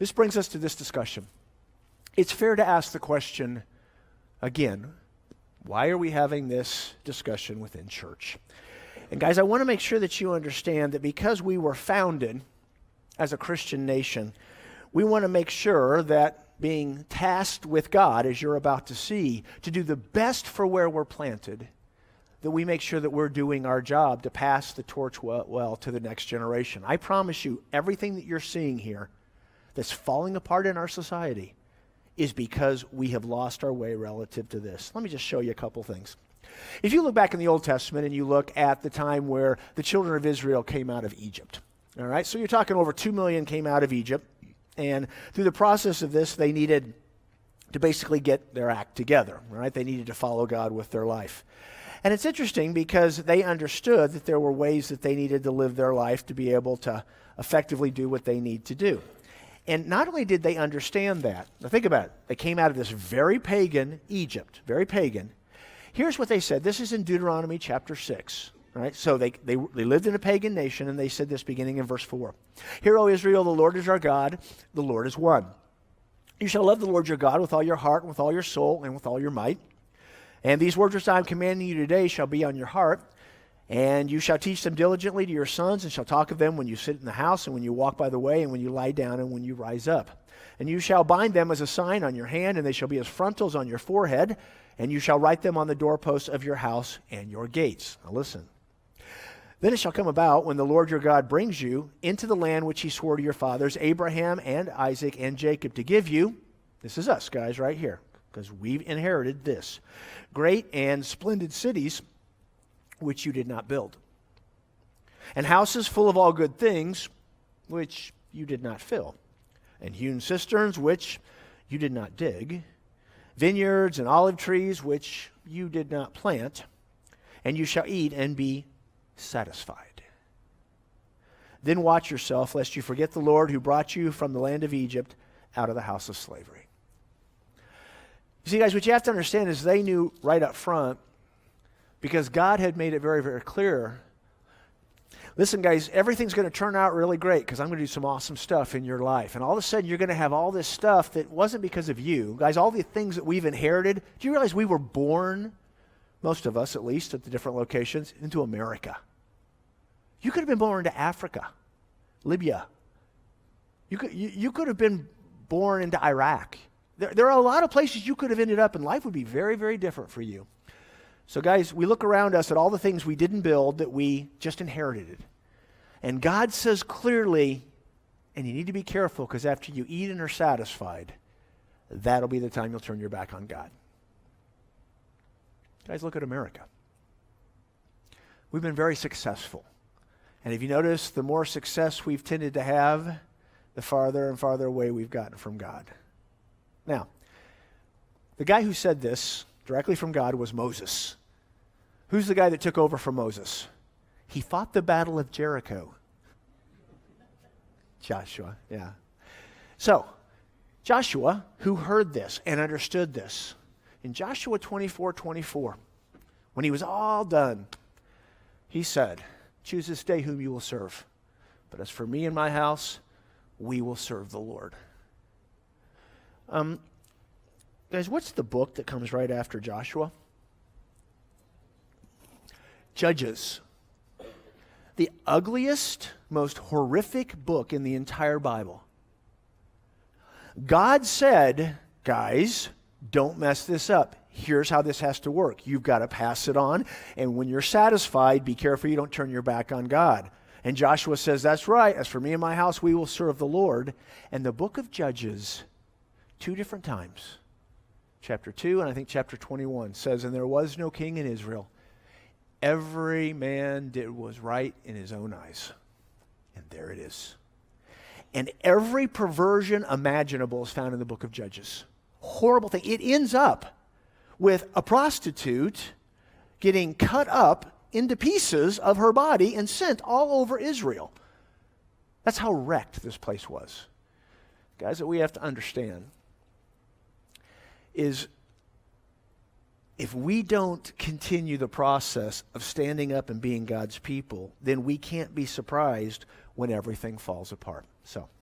This brings us to this discussion. It's fair to ask the question again, why are we having this discussion within church? And guys, I want to make sure that you understand that because we were founded as a Christian nation, we want to make sure that being tasked with God, as you're about to see, to do the best for where we're planted, that we make sure that we're doing our job to pass the torch well to the next generation. I promise you, everything that you're seeing here that's falling apart in our society is because we have lost our way relative to this. Let me just show you a couple things. If you look back in the Old Testament and you look at the time where the children of Israel came out of Egypt, all right, so you're talking over 2 million came out of Egypt, and through the process of this, they needed to basically get their act together, right? They needed to follow God with their life. And it's interesting because they understood that there were ways that they needed to live their life to be able to effectively do what they need to do. And not only did they understand that, now think about it, they came out of this very pagan Egypt, very pagan. Here's what they said. This is in Deuteronomy chapter 6. Right? So they lived in a pagan nation, and they said this beginning in verse 4. Hear, O Israel, the Lord is our God, the Lord is one. You shall love the Lord your God with all your heart, and with all your soul, and with all your might. And these words which I am commanding you today shall be on your heart, and you shall teach them diligently to your sons, and shall talk of them when you sit in the house, and when you walk by the way, and when you lie down, and when you rise up. And you shall bind them as a sign on your hand, and they shall be as frontals on your forehead, and you shall write them on the doorposts of your house and your gates. Now listen. Then it shall come about when the Lord your God brings you into the land which he swore to your fathers, Abraham and Isaac and Jacob, to give you, this is us guys right here, because we've inherited this, great and splendid cities which you did not build, and houses full of all good things which you did not fill, and hewn cisterns which you did not dig, vineyards and olive trees which you did not plant, and you shall eat and be satisfied. Then watch yourself, lest you forget the Lord who brought you from the land of Egypt out of the house of slavery. You see, guys, what you have to understand is they knew right up front, because God had made it very, very clear. Listen, guys, everything's going to turn out really great because I'm going to do some awesome stuff in your life. And all of a sudden, you're going to have all this stuff that wasn't because of you. Guys, all the things that we've inherited, do you realize we were born, most of us at least, at the different locations, into America? You could have been born into Africa, Libya. You could have been born into Iraq. There are a lot of places you could have ended up, and life would be very, very different for you. So guys, we look around us at all the things we didn't build that we just inherited. And God says clearly, and you need to be careful, because after you eat and are satisfied, that'll be the time you'll turn your back on God. Guys, look at America. We've been very successful. And if you notice, the more success we've tended to have, the farther and farther away we've gotten from God. Now, the guy who said this directly from God was Moses. Who's the guy that took over from Moses? He fought the battle of Jericho. Joshua, yeah. So, Joshua, who heard this and understood this, in Joshua 24:24, when he was all done, he said, choose this day whom you will serve. But as for me and my house, we will serve the Lord. Guys, what's the book that comes right after Joshua? Judges. The ugliest, most horrific book in the entire Bible. God said, guys, don't mess this up. Here's how this has to work. You've got to pass it on, and when you're satisfied, be careful you don't turn your back on God. And Joshua says, that's right. As for me and my house, we will serve the Lord. And the book of Judges, 2 different times, chapter 2 and I think chapter 21, says, and there was no king in Israel. Every man did what was right in his own eyes. And there it is. And every perversion imaginable is found in the book of Judges. Horrible thing. It ends up with a prostitute getting cut up into pieces of her body and sent all over Israel. That's how wrecked this place was. Guys, what we have to understand is if we don't continue the process of standing up and being God's people, then we can't be surprised when everything falls apart. So